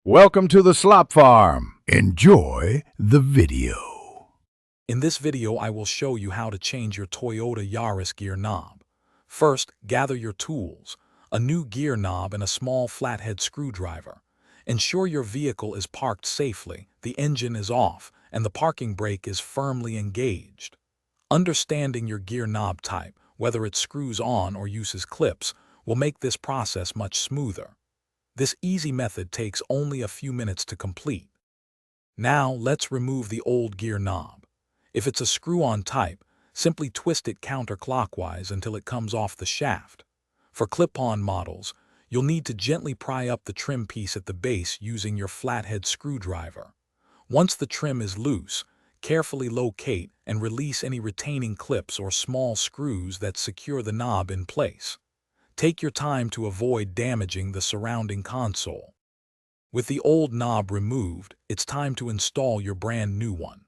Welcome to the Slop Farm. Enjoy the video. In this video, I will show you how to change your Toyota Yaris gear knob. First, gather your tools, a new gear knob and a small flathead screwdriver. Ensure your vehicle is parked safely, the engine is off, and the parking brake is firmly engaged. Understanding your gear knob type, whether it screws on or uses clips, will make this process much smoother. This easy method takes only a few minutes to complete. Now, let's remove the old gear knob. If it's a screw-on type, simply twist it counterclockwise until it comes off the shaft. For clip-on models, you'll need to gently pry up the trim piece at the base using your flathead screwdriver. Once the trim is loose, carefully locate and release any retaining clips or small screws that secure the knob in place. Take your time to avoid damaging the surrounding console. With the old knob removed, it's time to install your brand new one.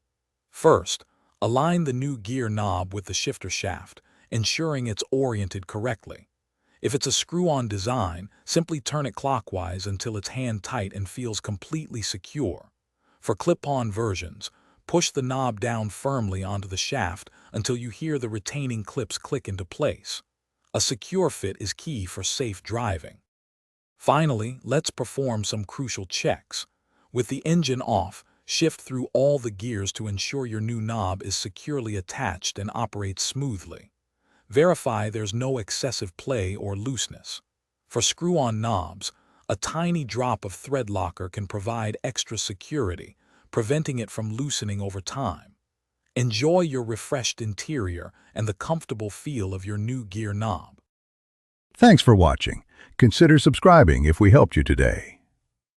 First, align the new gear knob with the shifter shaft, ensuring it's oriented correctly. If it's a screw-on design, simply turn it clockwise until it's hand-tight and feels completely secure. For clip-on versions, push the knob down firmly onto the shaft until you hear the retaining clips click into place. A secure fit is key for safe driving. Finally, let's perform some crucial checks. With the engine off, shift through all the gears to ensure your new knob is securely attached and operates smoothly. Verify there's no excessive play or looseness. For screw-on knobs, a tiny drop of thread locker can provide extra security, preventing it from loosening over time. Enjoy your refreshed interior and the comfortable feel of your new gear knob. Thanks for watching. Consider subscribing if we helped you today.